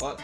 What?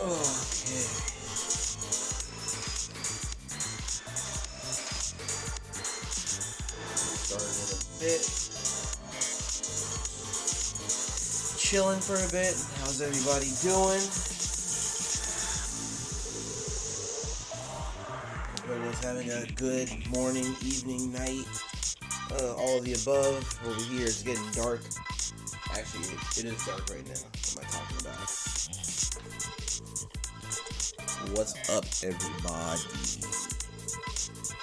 Okay. Started in a bit. Chilling for a bit. How's everybody doing? Everyone's having a good morning, evening, night. All of the above. Over here it's getting dark. Actually, it is dark right now. What am I talking about? What's up, everybody?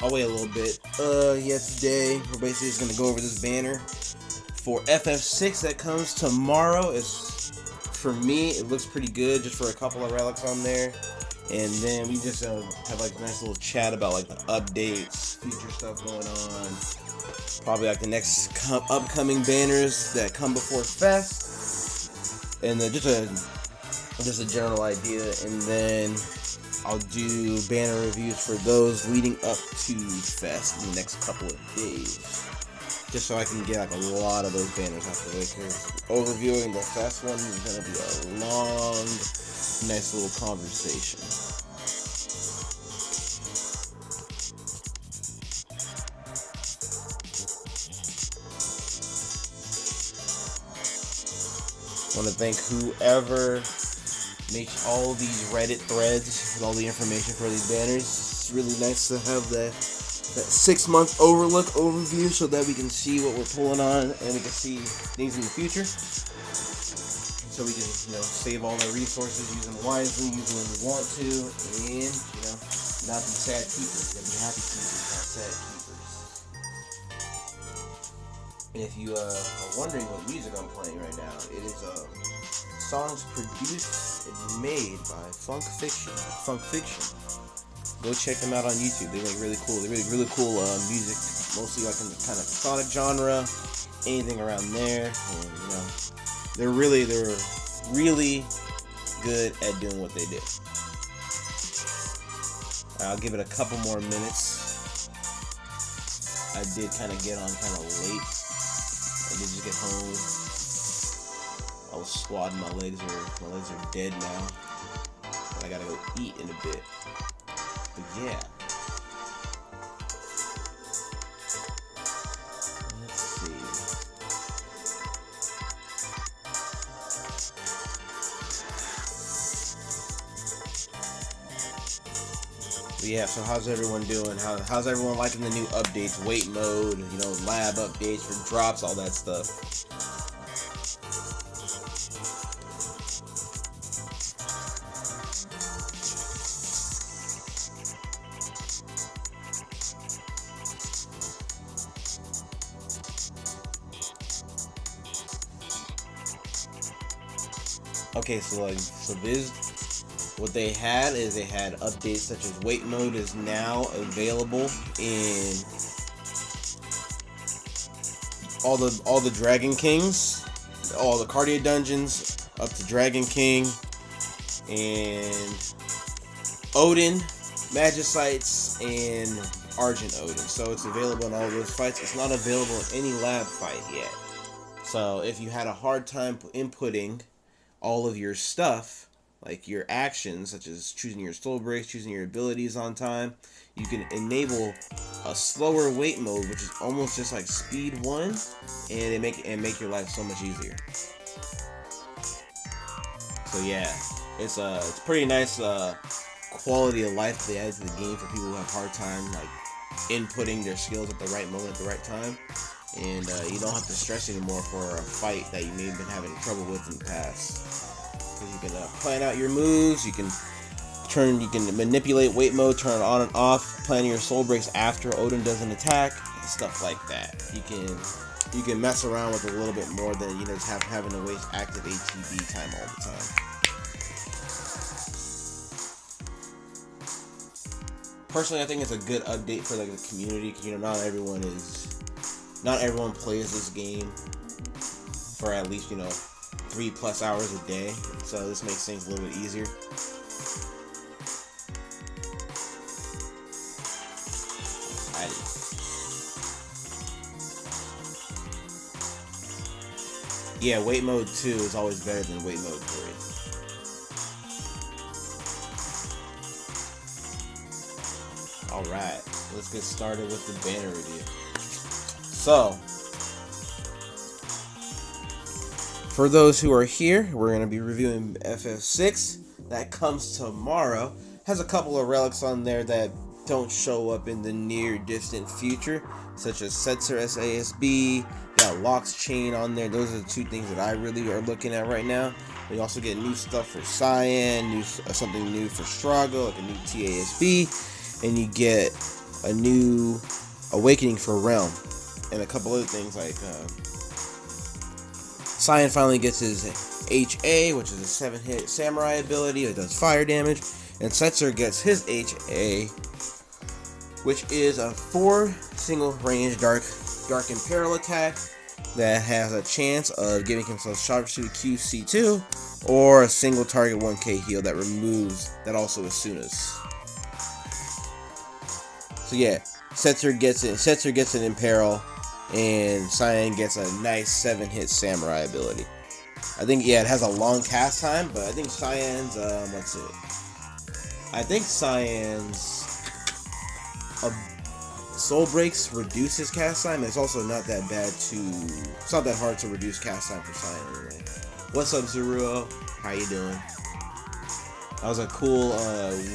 I'll wait a little bit. Yeah, today we're basically just gonna go over this banner for FF6 that comes tomorrow. It's, for me, it looks pretty good, just for a couple of relics on there. And then we just have like a nice little chat about like the updates, future stuff going on. Probably like the next upcoming banners that come before Fest. And then just a general idea. And then I'll do banner reviews for those leading up to Fest in the next couple of days. Just so I can get like a lot of those banners out the way, because overviewing the Fest one is going to be a long, nice little conversation. I want to thank whoever makes all these Reddit threads with all the information for these banners. It's really nice to have that 6-month overview so that we can see what we're pulling on and we can see things in the future. So we can, save all our resources, use them wisely, use them when we want to, and, not be sad keepers, but be happy keepers, not sad keepers. And if you are wondering what music I'm playing right now, it is songs produced and made by Funk Fiction. Go check them out on YouTube. They make really cool. They make really cool music, mostly like in the kind of sonic genre, anything around there. And they're really good at doing what they do. I'll give it a couple more minutes. I did kind of get on kind of late. I did just get home. I was squatting. My legs are dead now. And I gotta go eat in a bit. But yeah. Let's see. But yeah, so how's everyone doing? How's everyone liking the new updates? Wait mode, lab updates for drops, all that stuff. Okay, so what they had is they had updates such as wait mode is now available in all the Dragon Kings, all the Cardia dungeons up to Dragon King and Odin, Magicites, and Argent Odin. So it's available in all those fights. It's not available in any lab fight yet. So if you had a hard time inputting all of your stuff, like your actions, such as choosing your soul breaks, choosing your abilities on time, you can enable a slower wait mode, which is almost just like speed 1, and make your life so much easier. So yeah, it's pretty nice quality of life they added to the game for people who have a hard time like inputting their skills at the right moment at the right time, and you don't have to stress anymore for a fight that you may have been having trouble with in the past. because you can plan out your moves. You can manipulate weight mode, turn it on and off, plan your soul breaks after Odin does an attack, and stuff like that. You can mess around with a little bit more than just having to waste active ATB time all the time. Personally, I think it's a good update for like the community, because not everyone plays this game for at least 3+ hours a day, so this makes things a little bit easier. Yeah, weight mode 2 is always better than weight mode 3. Alright, let's get started with the banner review. So, for those who are here, we're going to be reviewing FF6. That comes tomorrow. Has a couple of relics on there that don't show up in the near distant future, such as Setzer SASB, got Locke's chain on there. Those are the two things that I really are looking at right now. We also get new stuff for Cyan, something new for Strago, like a new TASB, and you get a new Awakening for Realm, and a couple other things like Cyan finally gets his HA, which is a 7-hit samurai ability that does fire damage, and Setzer gets his HA, which is a 4 single range dark imperial attack that has a chance of giving himself sharpshooter QC2 or a single target 1k heal that removes that also as soon as. So yeah, Setzer gets an imperil, and Cyan gets a nice 7-hit samurai ability. I think it has a long cast time, but I think Cyan's Soul Breaks reduce his cast time. It's also not that it's not that hard to reduce cast time for Cyan anyway. What's up, Zeruo? How you doing? That was a cool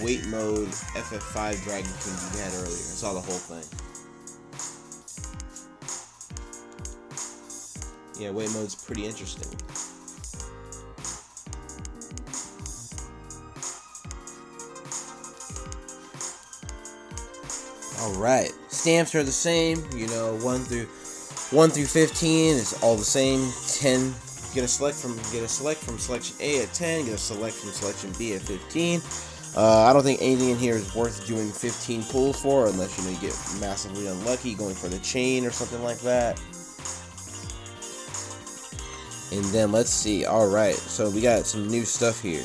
weight mode FF5 Dragon King you had earlier. I saw the whole thing. Yeah, weight mode's pretty interesting. Alright, stamps are the same, 1 through 15 is all the same. 10, get a select from selection A at 10, get a select from selection B at 15. I don't think anything in here is worth doing 15 pulls for, unless you get massively unlucky going for the chain or something like that. And then let's see. Alright, so we got some new stuff here.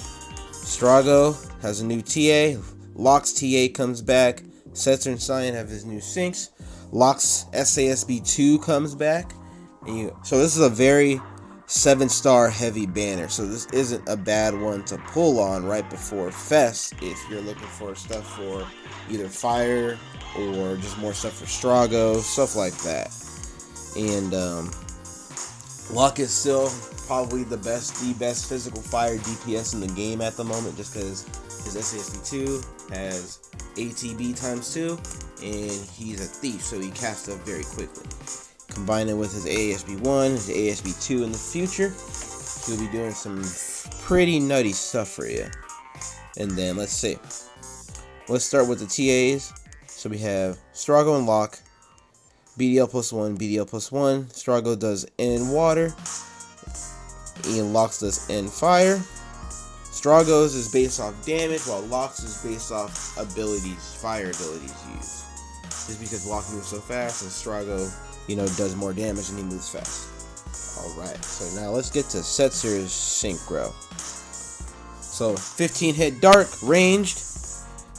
Strago has a new TA, Locke's TA comes back, Setzer and Cyan have his new syncs. Locke's SASB2 comes back. So this is a very 7-star heavy banner. So this isn't a bad one to pull on right before Fest if you're looking for stuff for either Fire or just more stuff for Strago, stuff like that. And Locke is still probably the best physical fire DPS in the game at the moment, just because his SASB2 has ATB times 2, and he's a thief, so he casts up very quickly. Combine it with his ASB1, his ASB2 in the future, he'll be doing some pretty nutty stuff for you. And then let's see. Let's start with the TAs. So we have Strago and Locke, BDL +1, BDL +1. Strago does N water, and Locke's does N fire. Strago's is based off damage, while Locke's is based off fire abilities used. Just because Locke moves so fast, and Strago, does more damage and he moves fast. Alright, so now let's get to Setzer's Synchro. So 15-hit dark, ranged,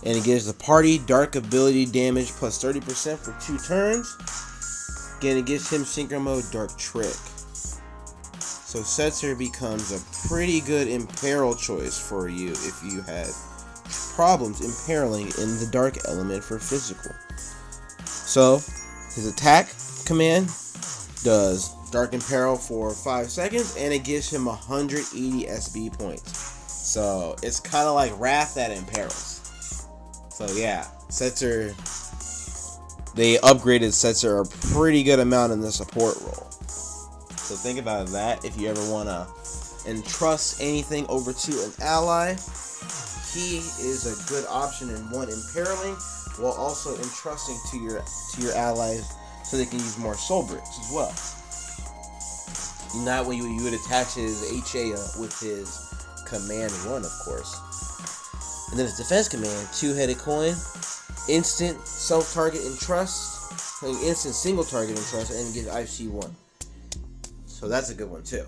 and it gives the party dark ability damage plus 30% for 2 turns. Again, it gives him Synchro mode Dark Trick. So Setzer becomes a pretty good imperil choice for you if you had problems imperiling in the dark element for physical. So his attack command does Dark Imperil for 5 seconds, and it gives him 180 SB points. So it's kind of like Wrath that imperils. So yeah, Setzer, they upgraded Setzer a pretty good amount in the support role. So think about that if you ever want to entrust anything over to an ally, he is a good option in one imperiling, while also entrusting to your allies so they can use more soul bricks as well. Not when you would attach his HA with his command 1, of course. And then his defense command, 2-headed coin, instant self-target and trust, instant single target and trust, and get IC1. So that's a good one too.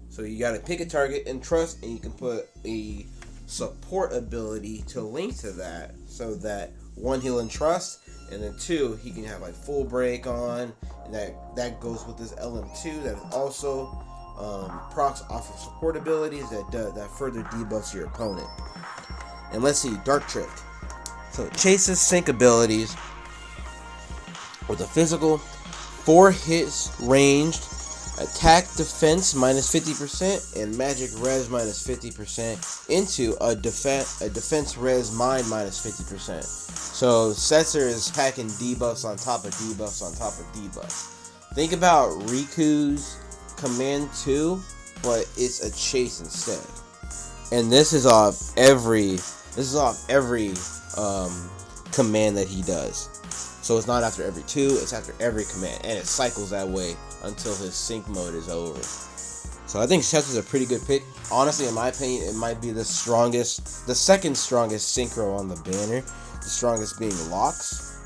So you gotta pick a target and trust, and you can put a support ability to link to that, so that 1, he'll entrust, and then 2, he can have like full break on, and that goes with this LM2 that also procs off of support abilities that further debuffs your opponent. And let's see, Dark Trick. So it chases sync abilities with a physical 4 hits ranged, attack defense minus 50%, and magic res minus 50% into a defense res mine minus 50%. So Setzer is packing debuffs on top of debuffs on top of debuffs. Think about Riku's command 2, but it's a chase instead. And this is off every command that he does. So it's not after every 2, it's after every command, and it cycles that way until his sync mode is over. So I think Setzer's a pretty good pick. Honestly, in my opinion, it might be the second strongest synchro on the banner. The strongest being Locks,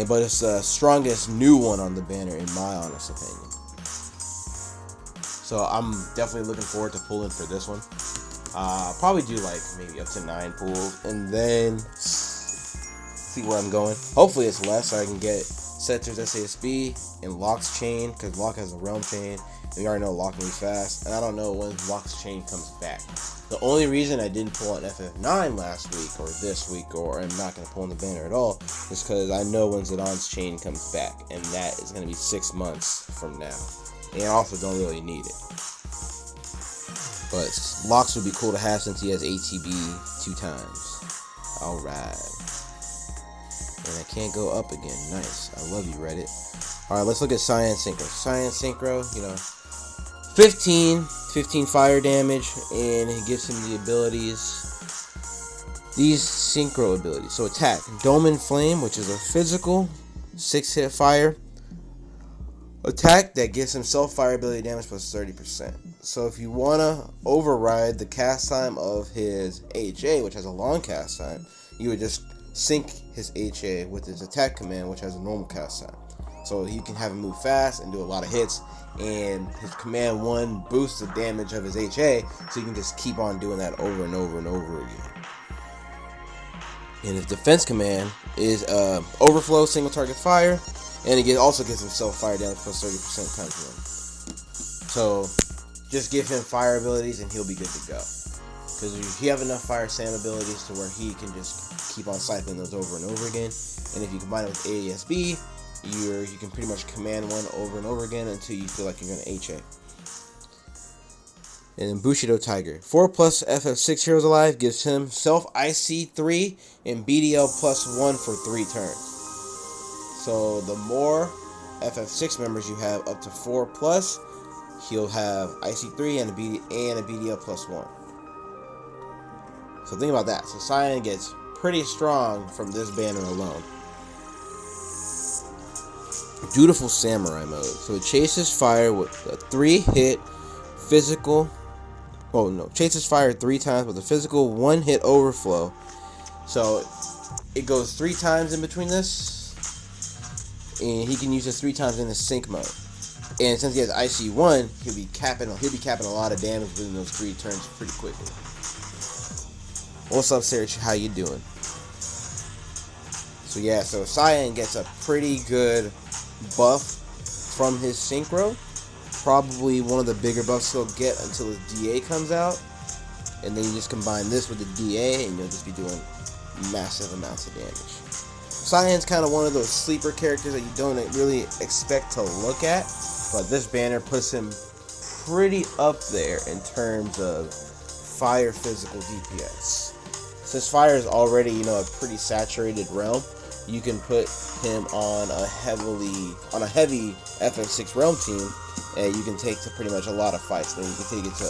but it's the strongest new one on the banner in my honest opinion. So I'm definitely looking forward to pulling for this one. Probably do like maybe up to 9 pulls, and then see where I'm going. Hopefully it's less, so I can get Setzer's SASB and Lock's chain, because Lock has a realm chain, and we already know Lock moves fast, and I don't know when Lock's chain comes back. The only reason I didn't pull on FF9 last week, or this week, or I'm not going to pull on the banner at all, is because I know when Zidon's chain comes back, and that is going to be 6 months from now. And I also don't really need it. But Locks would be cool to have since he has ATB 2 times. Alright. And I can't go up again. Nice. I love you, Reddit. Alright, let's look at Science Synchro. Science Synchro, 15 fire damage, and it gives him the abilities. These synchro abilities. So attack, Dome and Flame, which is a physical 6-hit fire attack that gives himself fire ability damage plus 30%. So if you want to override the cast time of his HA, which has a long cast time, you would just sync his HA with his attack command, which has a normal cast time. So you can have him move fast and do a lot of hits, and his command 1 boosts the damage of his HA, so you can just keep on doing that over and over and over again. And his defense command is overflow, single target fire, and it also gives himself fire damage plus 30% times 1. So just give him fire abilities and he'll be good to go. Because you have enough fire Sam abilities to where he can just keep on cycling those over and over again. And if you combine it with ASB, you can pretty much command 1 over and over again until you feel like you're going to HA. And then Bushido Tiger. 4+ FF6 Heroes Alive gives him self IC3 and BDL plus 1 for 3 turns. So the more FF6 members you have, up to 4+, he'll have IC3 and a BDL plus 1. So think about that. So Cyan gets pretty strong from this banner alone. Dutiful Samurai mode. So it chases fire with a 3-hit physical. Oh no, chases fire 3 times with a physical 1-hit overflow. So it goes 3 times in between this, and he can use this 3 times in the sync mode. And since he has IC1, he'll be capping a lot of damage within those 3 turns pretty quickly. What's up, Serge? How you doing? So yeah, so Cyan gets a pretty good buff from his synchro. Probably one of the bigger buffs he'll get until his DA comes out. And then you just combine this with the DA and you'll just be doing massive amounts of damage. Cyan's kind of one of those sleeper characters that you don't really expect to look at, but this banner puts him pretty up there in terms of fire physical DPS. Since fire is already, a pretty saturated realm, you can put him on a heavy FF6 realm team, and you can take to pretty much a lot of fights. Then you can take it to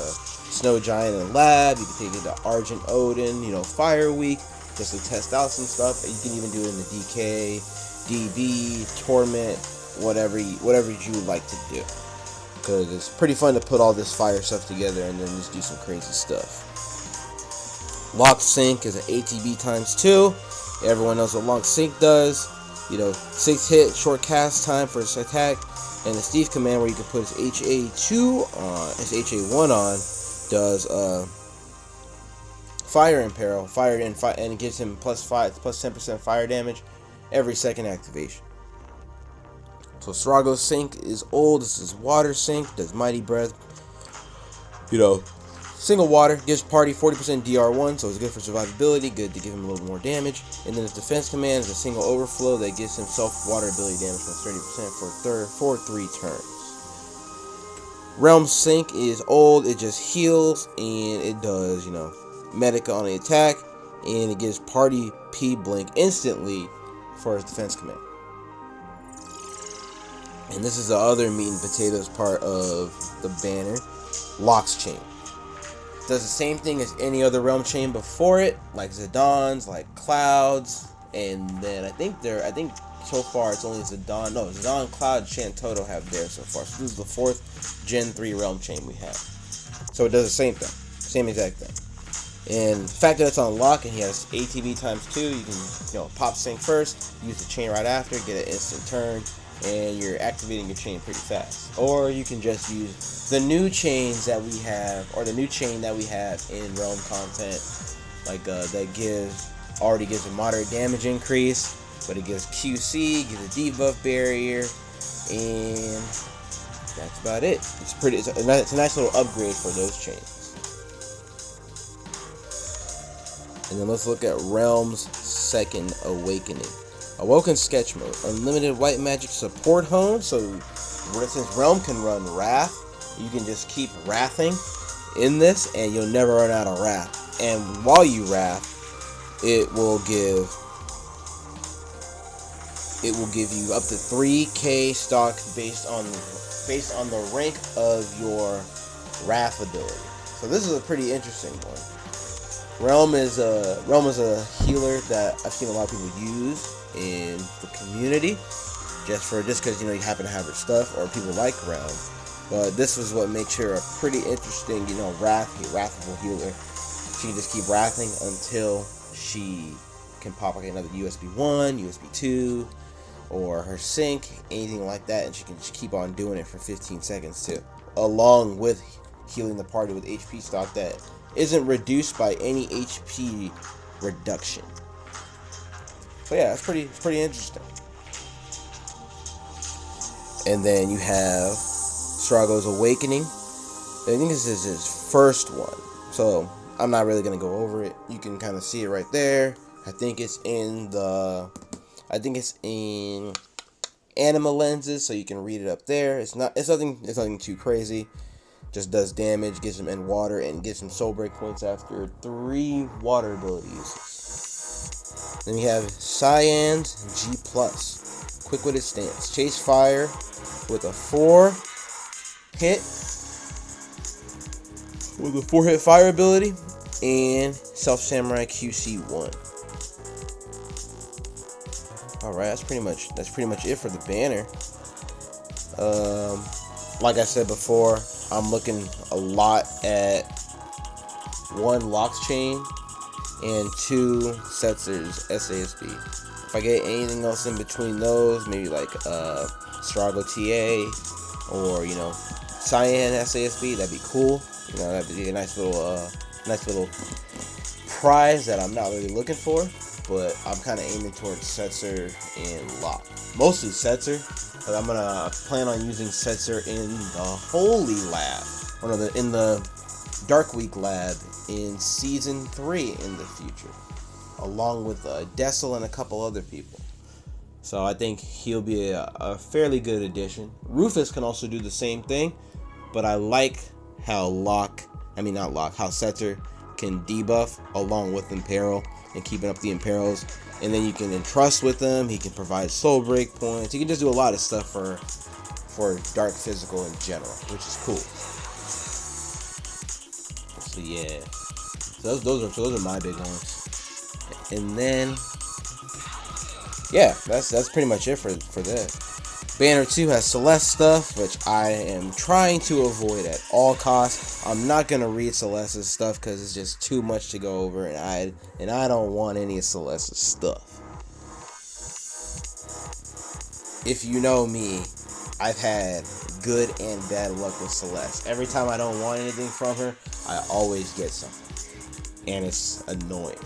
Snow Giant in Lab, you can take it to Argent Odin, Fire Week, just to test out some stuff. You can even do it in the DK, DB, Torment, whatever you would like to do. Because it's pretty fun to put all this fire stuff together and then just do some crazy stuff. Lock Sync is an ATB ×2. Everyone knows what Lock Sync does. 6 hit, short cast time for his attack. And the Steve command, where you can put his HA2 on, his HA1 on, does Fire Imperil, and it gives him plus 10% fire damage every second activation. So Srago's Sync is old. This is Water Sync, does Mighty Breath. Single water, gives party 40% DR1, so it's good for survivability, good to give him a little more damage. And then his defense command is a single overflow that gives himself water ability damage from 30% for 3 turns. Realm Sync is old, it just heals, and it does, Medica on the attack, and it gives party P blink instantly for his defense command. And this is the other meat and potatoes part of the banner, Lock's Chain. Does the same thing as any other Realm Chain before it, like Zidon's, like Cloud's, and then I think so far it's only Zidon. No, Zidon, Cloud, Shantoto have theirs so far. So this is the 4th Gen 3 Realm Chain we have. So it does the same thing, same exact thing. And the fact that it's on lock and he has ATB ×2, you can pop sync first, use the chain right after, get an instant turn, and you're activating your chain pretty fast. Or you can just use the new chains that we have, or the new chain that we have in Realm content, like that already gives a moderate damage increase, but it gives QC, gives a debuff barrier, and that's about it. It's a nice little upgrade for those chains. And then let's look at Realm's Second Awakening. Awoken Sketch Mode, unlimited white magic support hone. So since Realm can run Wrath, you can just keep wrathing in this and you'll never run out of Wrath. And while you Wrath, it will give you up to 3k stock based on the rank of your Wrath ability. So this is a pretty interesting one. Realm is a healer that I've seen a lot of people use in the community, just because you happen to have her stuff or people like Realm. But this is what makes her a pretty interesting, wrathful healer. She can just keep wrathing until she can pop like another USB 1, USB 2, or her sync, anything like that, and she can just keep on doing it for 15 seconds too, along with healing the party with HP stock that isn't reduced by any HP reduction. So yeah, it's pretty interesting. And then you have Srago's Awakening. I think this is his first one, so I'm not really gonna go over it. You can kind of see it right there. I think it's in Anima Lenses, so you can read it up there. It's nothing too crazy. Just does damage, gives him end water, and gives him soul break points after 3 water ability uses. Then we have Cyan's G+, quick-witted stance. Chase fire with a 4-hit fire ability, and Self Samurai QC1. Alright, that's pretty much it for the banner. Like I said before, I'm looking a lot at 1 Lock's Chain and 2 Setzer's SASB. If I get anything else in between those, maybe like Strago TA or Cyan SASB, that'd be cool. That'd be a nice little prize that I'm not really looking for, but I'm kind of aiming towards Setzer and Lock. Mostly Setzer, but I'm gonna plan on using Setzer in the Holy Lab, in the Dark Week Lab in Season 3 in the future, along with Dessel and a couple other people. So I think he'll be a fairly good addition. Rufus can also do the same thing, but I like how how Setzer can debuff along with Imperil and keeping up the Imperils, and then you can entrust with him. He can provide soul break points. He can just do a lot of stuff for dark physical in general, which is cool. So yeah, so those are my big ones. And then yeah, that's pretty much it for that. Banner 2 has Celeste stuff, which I am trying to avoid at all costs. I'm not gonna read Celeste's stuff because it's just too much to go over, and I don't want any of Celeste's stuff. If you know me, I've had good and bad luck with Celeste. Every time I don't want anything from her, I always get something, and it's annoying.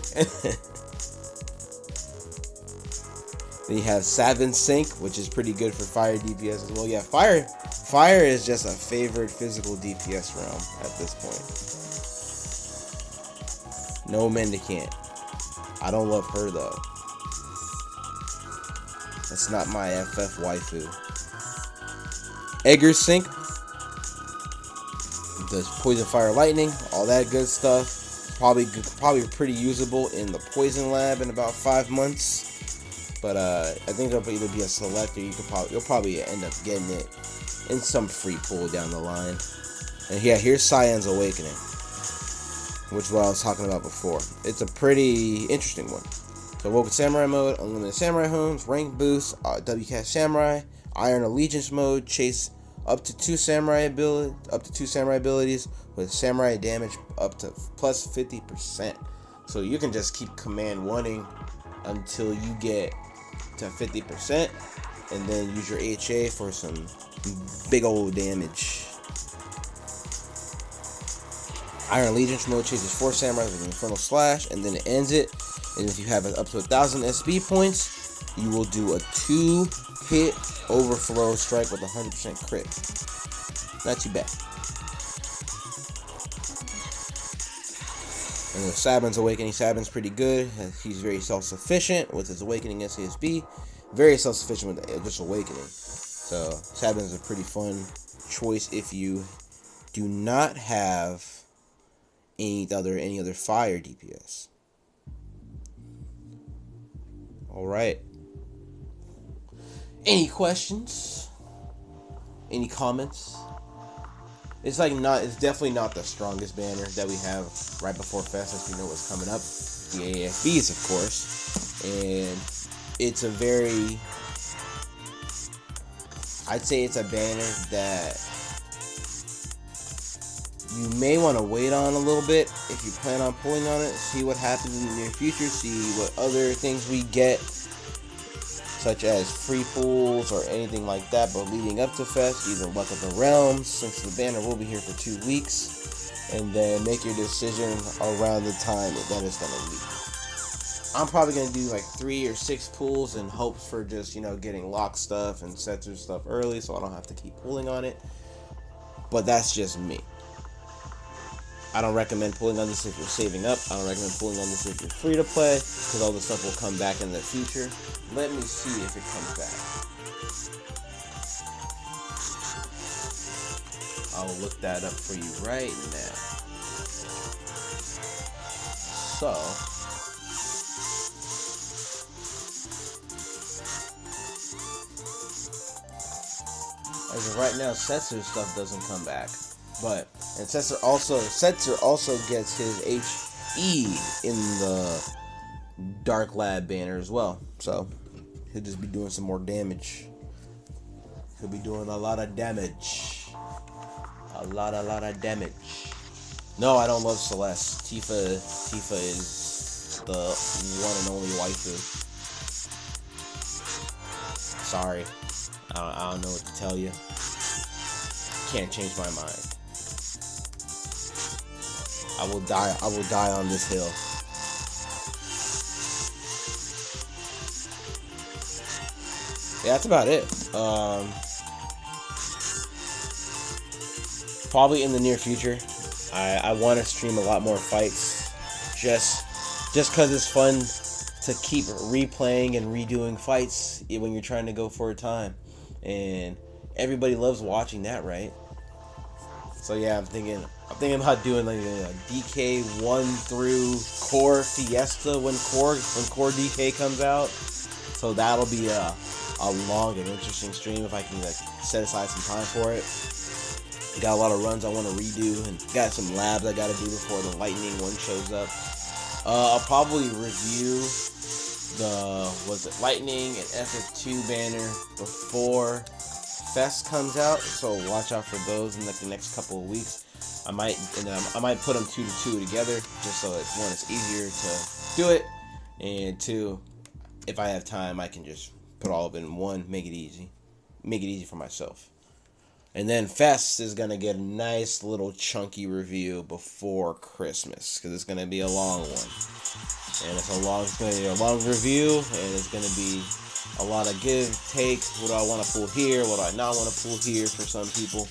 Then you have Sabin Sync, which is pretty good for fire DPS as well. Yeah, fire is just a favored physical DPS realm at this point. No mendicant. I don't love her though. That's not my FF waifu. Edgar Sync does poison, fire, lightning, all that good stuff. Probably pretty usable in the poison lab in about 5 months. But I think it'll either be a select or you'll probably end up getting it in some free pool down the line. And yeah, here's Cyan's Awakening, which is what I was talking about before. It's a pretty interesting one. So Woken Samurai mode, Unlimited Samurai Homes, Rank Boost, WCAS Samurai, Iron Allegiance mode, chase up to two samurai abilities with samurai damage up to plus 50%. So you can just keep command wanting until you get to 50%, and then use your HA for some big old damage. Iron Allegiance mode chases 4 samurais with an Infernal Slash, and then it ends it. And if you have up to 1,000 SB points, you will do a 2-hit overflow strike with 100% crit. Not too bad. And with Sabin's Awakening, Sabin's pretty good. He's very self-sufficient with his Awakening SASB. Very self-sufficient with just Awakening. So Sabin's a pretty fun choice if you do not have any other fire DPS. Alright. Any questions? Any comments? It's definitely not the strongest banner that we have right before Fest, as we know what's coming up. The AFBs, of course. And it's a very, I'd say it's a banner that you may want to wait on a little bit if you plan on pulling on it. See what happens in the near future. See what other things we get, such as free pools or anything like that. But leading up to Fest, either Luck of the Realms, since the banner will be here for 2 weeks, and then make your decision around the time that it's going to leave. I'm probably going to do like 3 or 6 pools in hopes for just, getting lock stuff and Setzer stuff early so I don't have to keep pulling on it. But that's just me. I don't recommend pulling on this if you're saving up. I don't recommend pulling on this if you're free to play, because all the stuff will come back in the future. Let me see if it comes back. I'll look that up for you right now. So, as of right now, Setzer stuff doesn't come back. But, and Setzer also gets his HE in the Dark Lab banner as well. So, he'll just be doing some more damage. He'll be doing a lot of damage. A lot of damage. No, I don't love Celeste. Tifa is the one and only waifu. Sorry. I don't know what to tell you. Can't change my mind. I will die on this hill. Yeah, that's about it. Probably in the near future. I want to stream a lot more fights. Just because it's fun to keep replaying and redoing fights when you're trying to go for a time. And everybody loves watching that, right? So yeah, I'm thinking about doing like a DK 1 through Core Fiesta when Core DK comes out. So that'll be a a long and interesting stream if I can like set aside some time for it. Got a lot of runs I want to redo, and got some labs I got to do before the Lightning one shows up. I'll probably review the Lightning and FF2 banner before Fest comes out, so watch out for those in like the next couple of weeks. I might put them 2 to 2 together, just so it's one, it's easier to do it, and two, if I have time, I can just put all of it in one, make it easy for myself. And then Fest is going to get a nice little chunky review before Christmas, because it's going to be a long one. And it's going to be a long review, and it's going to be a lot of give, take, what do I want to pull here, what do I not want to pull here for some people.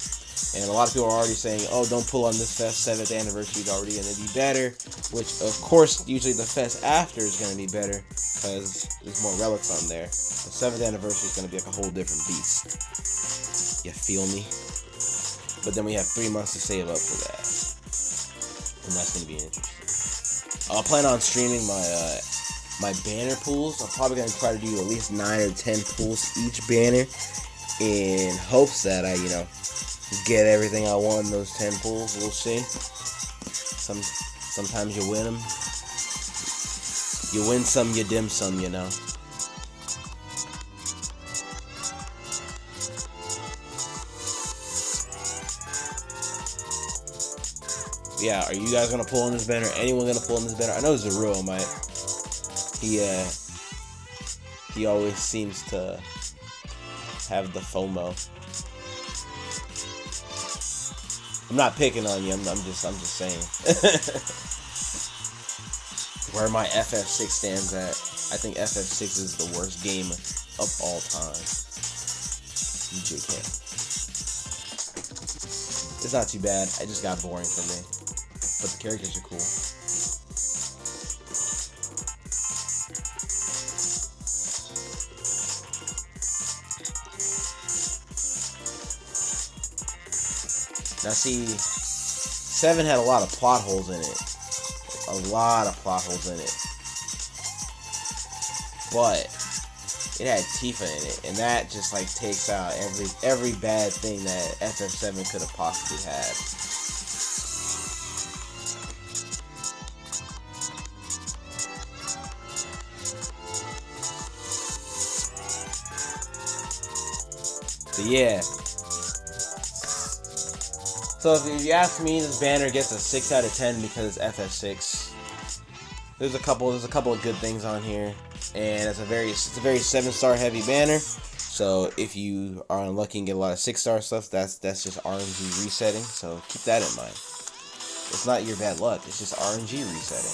And a lot of people are already saying, oh, don't pull on this Fest, 7th anniversary is already going to be better, which, of course, usually the Fest after is going to be better, because there's more relics on there. The 7th anniversary is going to be like a whole different beast. You feel me? But then we have 3 months to save up for that, and that's going to be interesting. I'll plan on streaming my banner pools. I'm probably going to try to do at least 9 or 10 pools each banner, in hopes that I, get everything I want in those 10 pools. We'll see. Sometimes you win them. You win some, you dim some, Yeah, are you guys gonna pull in this banner? Anyone gonna pull in this banner? I know Zero might. He always seems to have the FOMO. I'm not picking on you. I'm just saying. Where my FF6 stands at, I think FF6 is the worst game of all time. JK. It's not too bad. It just got boring for me. But the characters are cool. Now see, 7 had a lot of plot holes in it. A lot of plot holes in it. But it had Tifa in it, and that just like takes out every bad thing that FF7 could have possibly had. So yeah. So if you ask me, this banner gets a 6 out of 10 because it's FF6. There's a couple of good things on here, and it's a very 7-star heavy banner. So if you are unlucky and get a lot of 6-star stuff, that's just RNG resetting. So keep that in mind. It's not your bad luck. It's just RNG resetting.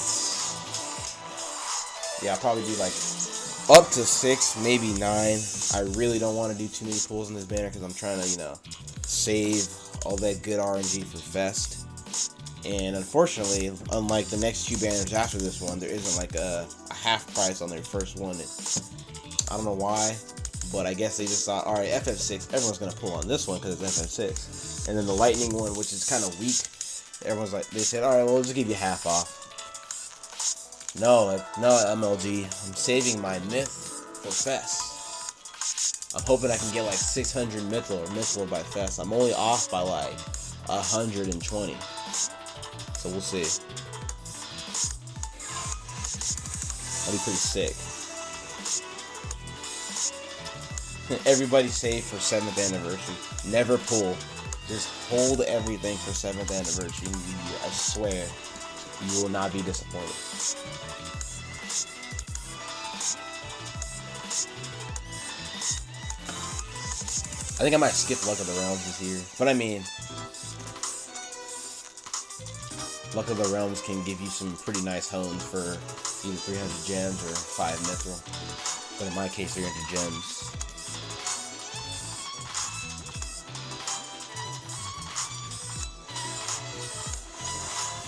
Yeah, I'll probably do like up to 6, maybe 9. I really don't want to do too many pulls in this banner because I'm trying to, save all that good RNG for Fest. And unfortunately, unlike the next 2 banners after this one, there isn't like a half price on their first one. I don't know why, but I guess they just thought, alright, FF6, everyone's going to pull on this one because it's FF6. And then the Lightning one, which is kind of weak, they said, alright, well, we'll just give you half off. No, MLG, I'm saving my myth for Fest. I'm hoping I can get like 600 Mithril by Fest. I'm only off by like 120. So we'll see. That'll be pretty sick. Everybody save for 7th anniversary. Never pull. Just hold everything for 7th anniversary. I swear, you will not be disappointed. I think I might skip Luck of the Realms this year. But I mean, Luck of the Realms can give you some pretty nice hones for either 300 gems or 5 mithril. But in my case, 300 gems.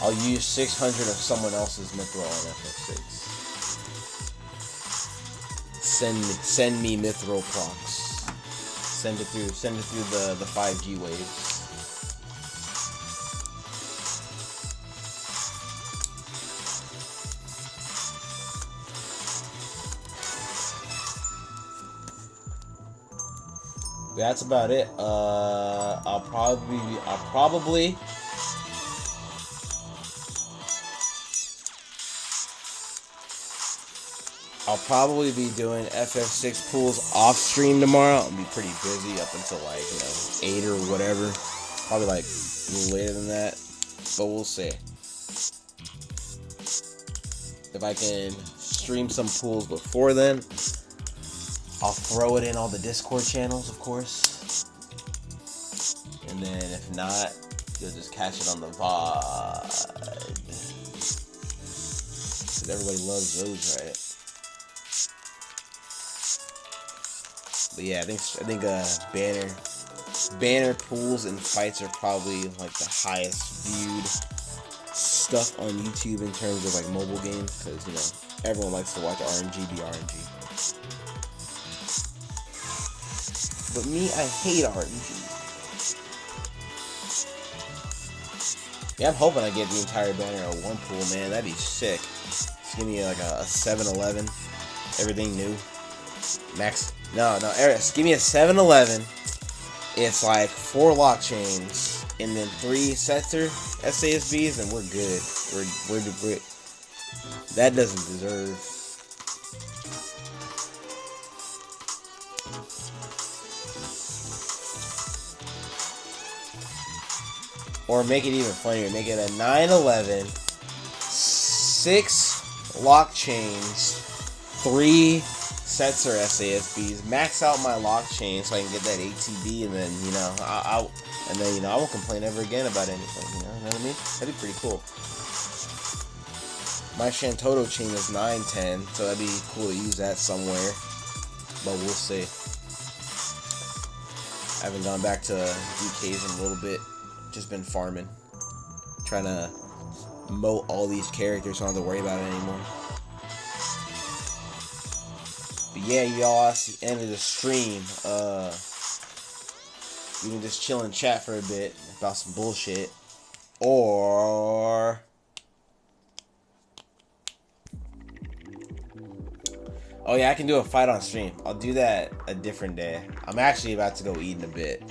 I'll use 600 of someone else's mithril on FF6. Send me mithril procs. Send it through the 5G waves. That's about it. I'll probably be doing FF6 pools off stream tomorrow. I'll be pretty busy up until like 8 or whatever. Probably like a little later than that, but we'll see. If I can stream some pools before then, I'll throw it in all the Discord channels, of course. And then if not, you'll just catch it on the VOD. Because everybody loves those, right? But yeah, I think banner pools and fights are probably like the highest viewed stuff on YouTube in terms of like mobile games, because everyone likes to watch RNG be RNG. But me, I hate RNG. Yeah, I'm hoping I get the entire banner of one pool, man. That'd be sick. Just give me like a 7-Eleven, everything new. Max. No, Eris, give me a 7-Eleven. It's like 4 lock chains and then 3 Setzer SASBs, and we're good. We're that doesn't deserve. Or make it even funnier. Make it a 9-11, 6 lock chains, 3 Setzer SASBs. Max out my lock chain so I can get that ATB, and then I won't complain ever again about anything. You know what I mean? That'd be pretty cool. My Shantoto chain is 9-10, so that'd be cool to use that somewhere. But we'll see. I haven't gone back to DKs in a little bit. Just been farming, trying to moat all these characters so I don't have to worry about it anymore. But yeah, y'all, that's the end of the stream. We can just chill and chat for a bit about some bullshit, or oh yeah, I can do a fight on stream. I'll do that a different day. I'm actually about to go eat in a bit.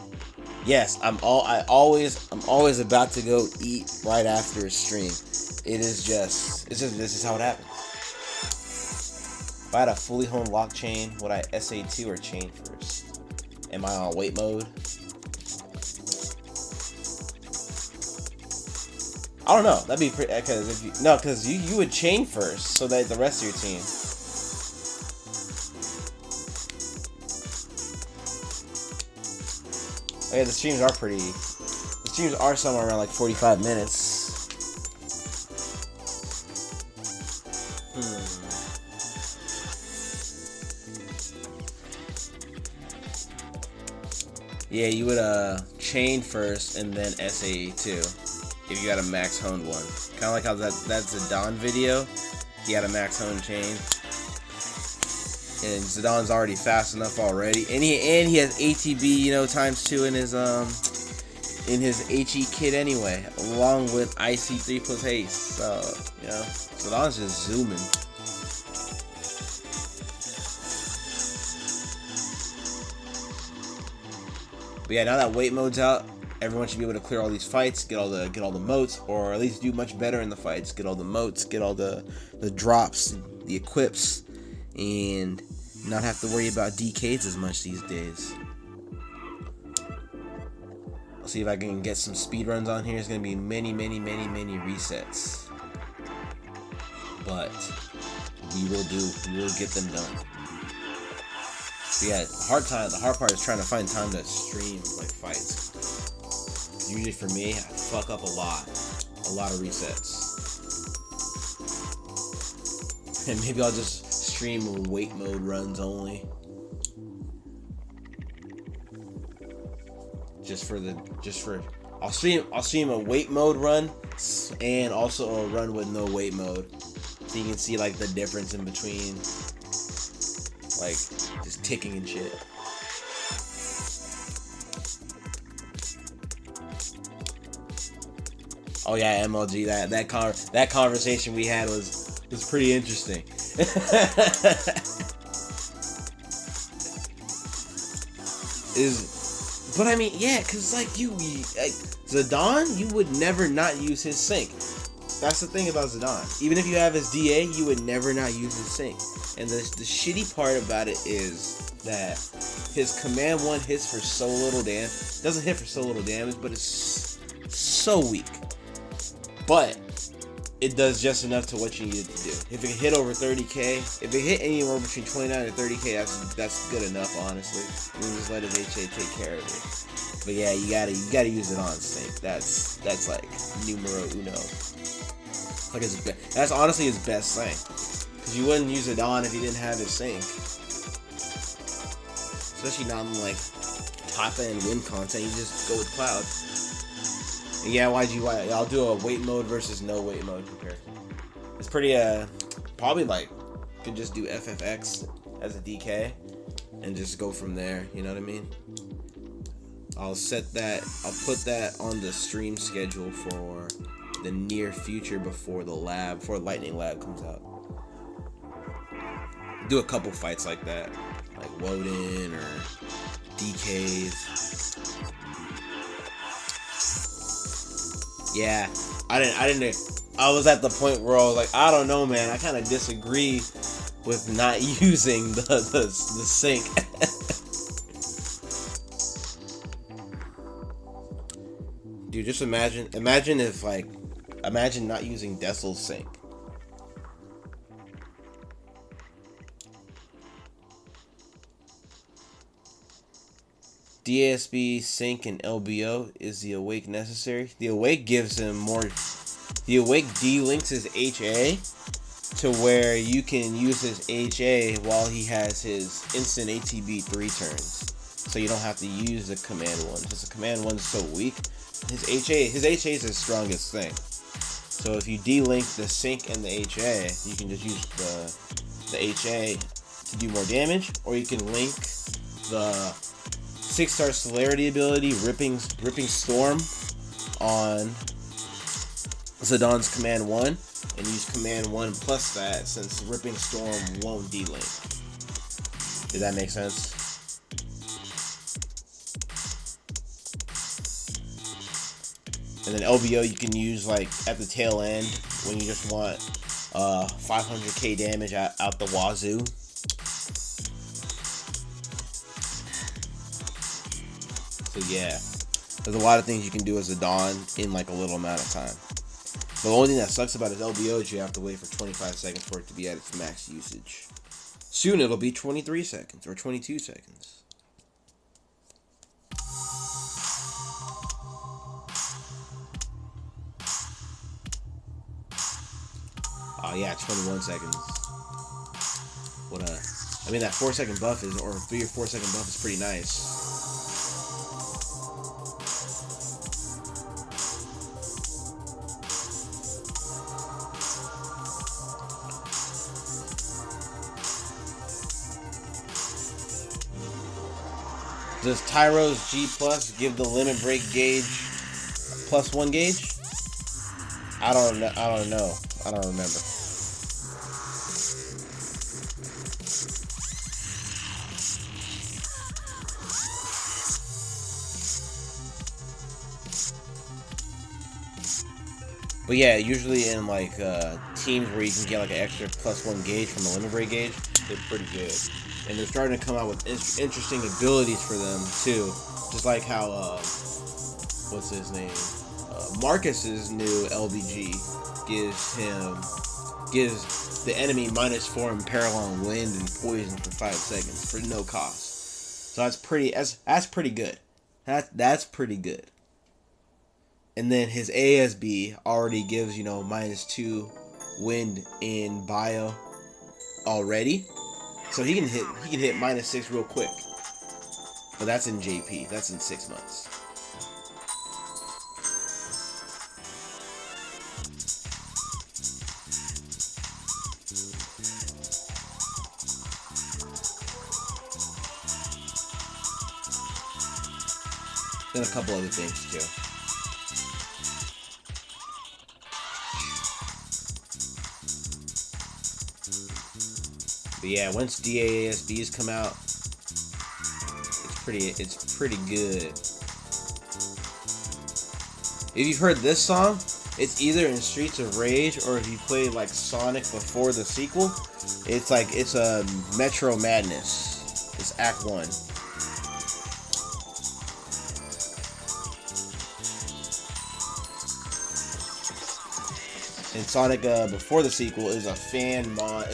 Yes, I'm always about to go eat right after a stream. This is how it happens. If I had a fully honed lock chain, would I SA2 or chain first? Am I on wait mode? I don't know. That'd be pretty, because you would chain first so that the rest of your team. Oh yeah, the streams are somewhere around like 45 minutes. Yeah, you would chain first and then SA2 if you got a max honed one. Kind of like how that's Zidane video. He had a max honed chain. And Zidane's already fast enough already, and he has ATB, ×2 in his HE kit anyway, along with IC3 plus haste. So Zidane's just zooming. But yeah, now that wait mode's out, everyone should be able to clear all these fights, get all the motes, or at least do much better in the fights. Get all the motes, get all the drops, the equips, and not have to worry about DKs as much these days. I'll see if I can get some speed runs on here. It's gonna be many resets, but we will get them done. But yeah, the hard part is trying to find time to stream like fights. Usually for me, I fuck up a lot of resets. And maybe I'll just stream wait mode runs only. I'll stream a wait mode run and also a run with no wait mode. So you can see like the difference in between, like just ticking and shit. Oh yeah, MLG, that conversation we had was pretty interesting. But I mean, yeah, cause like Zidane, you would never not use his sync. That's the thing about Zidane. Even if you have his DA, you would never not use his sync. And the shitty part about it is that his command 1 hits for so little damage. Doesn't hit for so little damage, but it's so weak. But it does just enough to what you need it to do. If it can hit over 30k, if it hit anywhere between 29 and 30k, that's good enough, honestly. You can just let his HA take care of it. But yeah, you gotta use it on sync. That's like numero uno. Like that's honestly his best thing. Cause you wouldn't use it on if you didn't have his sync. Especially not in like top end win content, you just go with Cloud. And yeah, YGY, I'll do a weight mode versus no weight mode comparison. It's pretty probably like could just do FFX as a DK and just go from there, you know what I mean? I'll put that on the stream schedule for the near future before Lightning Lab comes out. Do a couple fights like that, like Woden or DKs. Yeah, I was at the point where I was like, I don't know, man. I kind of disagree with not using the sync. Dude, just imagine not using Dessel's sync. DASB, sync, and LBO. Is the awake necessary? The awake gives him more. The awake delinks his HA to where you can use his HA while he has his instant ATB 3 turns. So you don't have to use the command 1. Because the command 1 is so weak. His HA is his strongest thing. So if you delink the sync and the HA, you can just use the HA to do more damage, or you can link the 6-star celerity ability, Ripping Storm, on Zidane's command 1, and use command 1 plus that, since Ripping Storm won't delink. Does that make sense? And then LBO you can use like at the tail end when you just want 500k damage out the wazoo. So yeah, there's a lot of things you can do as a Dawn in like a little amount of time. The only thing that sucks about his LBO is you have to wait for 25 seconds for it to be at its max usage. Soon it'll be 23 seconds or 22 seconds. Oh yeah, 21 seconds. I mean that 4-second buff is, or 3 or 4 second buff is pretty nice. Does Tyro's G Plus give the limit break gauge +1 gauge? I don't know. I don't remember. But yeah, usually in like teams where you can get like an extra +1 gauge from the limit break gauge, they're pretty good. And they're starting to come out with interesting abilities for them too. Just like how what's his name? Marcus's new LBG gives the enemy -4 in parallel wind and poison for 5 seconds for no cost. So that's pretty good. That's pretty good. And then his ASB already gives, you know, -2 wind in bio already. So he can hit -6 real quick. But that's in JP. That's in 6 months. Then a couple other things too. But yeah, once DASBs come out, it's it's pretty good. If you've heard this song, it's either in Streets of Rage or if you played like Sonic before the sequel, it's a Metro Madness. It's Act 1. And Sonic before the sequel is a fan mod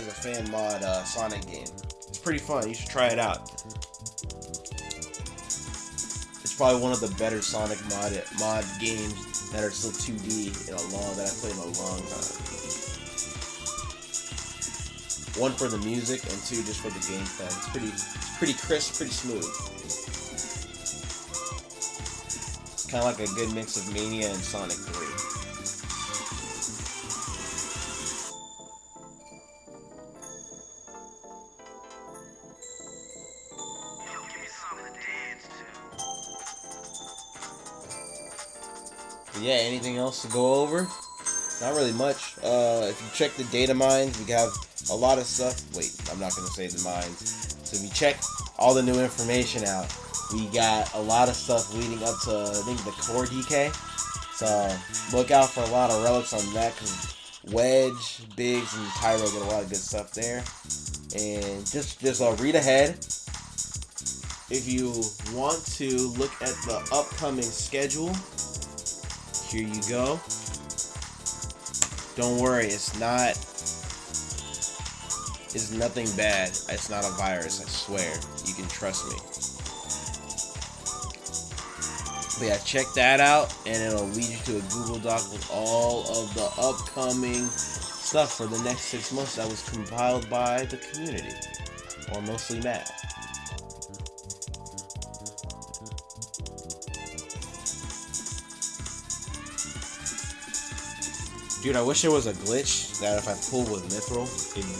Sonic game. It's pretty fun. You should try it out. It's probably one of the better Sonic mod games that are still 2D that I've played in a long time. One for the music and two just for the gameplay. It's pretty crisp, pretty smooth. Kind of like a good mix of Mania and Sonic 3. But yeah, anything else to go over? Not really much. If you check the data mines, we have a lot of stuff. Wait, I'm not going to say the mines. So if you check all the new information out, we got a lot of stuff leading up to, I think, the core DK. So look out for a lot of relics on that, because Wedge, Biggs, and Tyro get a lot of good stuff there. And just read ahead. If you want to look at the upcoming schedule, here you go. Don't worry, it's nothing bad. It's not a virus, I swear. You can trust me. But yeah, check that out, and it'll lead you to a Google Doc with all of the upcoming stuff for the next 6 months that was compiled by the community, or mostly Matt. Dude, I wish there was a glitch that if I pull with mithril,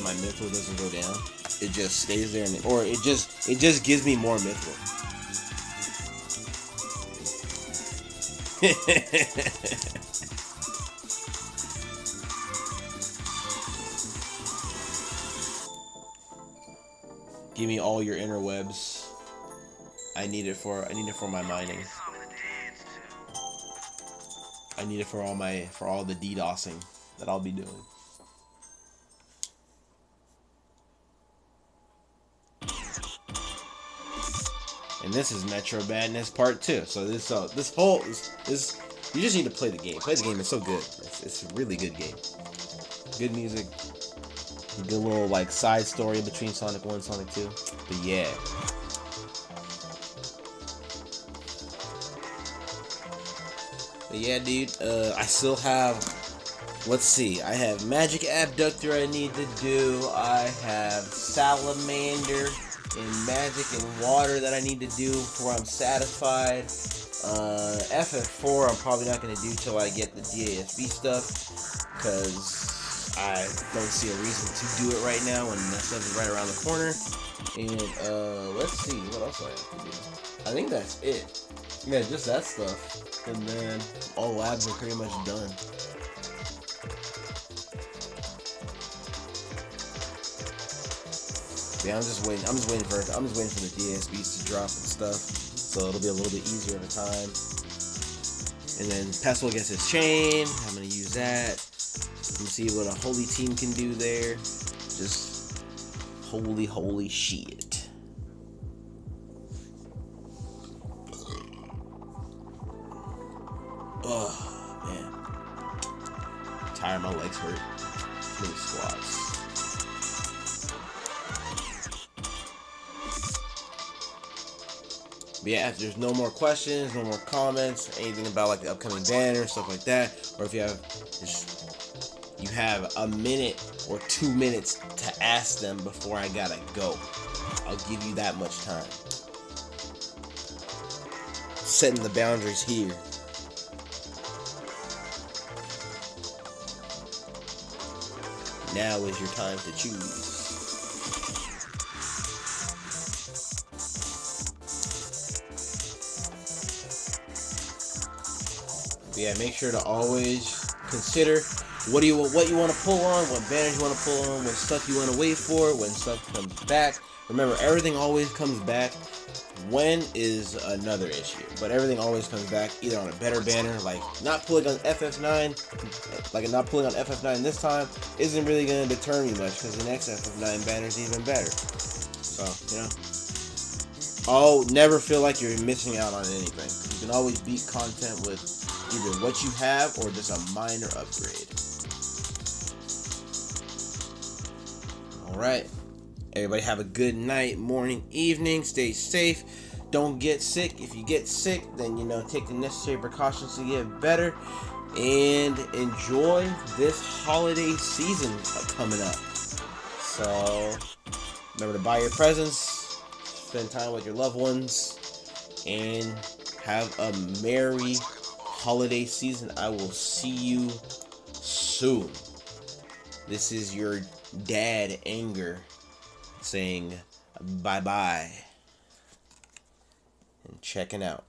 my mithril doesn't go down. It just stays there, or it just gives me more mithril. Give me all your interwebs. I need it for my mining. I need it for all the DDoSing that I'll be doing. And this is Metro Madness Part 2. So this you just need to play the game. Play the game. It's so good. It's a really good game. Good music. Good little like side story between Sonic 1 and Sonic 2. But yeah. But yeah, dude, I still have, let's see, I have Magic Abductor I need to do, I have Salamander and Magic and Water that I need to do before I'm satisfied. FF4 I'm probably not going to do till I get the DASB stuff, because I don't see a reason to do it right now when that stuff is right around the corner. And let's see, what else I have to do. I think that's it. Yeah, just that stuff. And then all labs are pretty much done. Yeah, I'm just waiting for the DSBs to drop and stuff, so it'll be a little bit easier at a time. And then Pestle gets his chain. I'm gonna use that. Let's see what a holy team can do there. Just holy shit. Oh man, I'm tired. My legs hurt. Too many squats. But yeah, if there's no more questions, no more comments, anything about like the upcoming banner, stuff like that, or if you have a minute or 2 minutes to ask them before I gotta go, I'll give you that much time. Setting the boundaries here. Now is your time to choose. But yeah, make sure to always consider what you want to pull on, what banners you want to pull on, what stuff you want to wait for, when stuff comes back. Remember, everything always comes back. When is another issue, but everything always comes back either on a better banner, like not pulling on FF9, like not pulling on FF9 this time isn't really going to deter me much because the next FF9 banner is even better. So, never feel like you're missing out on anything. You can always beat content with either what you have or just a minor upgrade. Alright. Everybody have a good night, morning, evening. Stay safe. Don't get sick. If you get sick, then, take the necessary precautions to get better. And enjoy this holiday season coming up. So, remember to buy your presents, spend time with your loved ones, and have a merry holiday season. I will see you soon. This is your dad, Anger, saying bye-bye and checking out.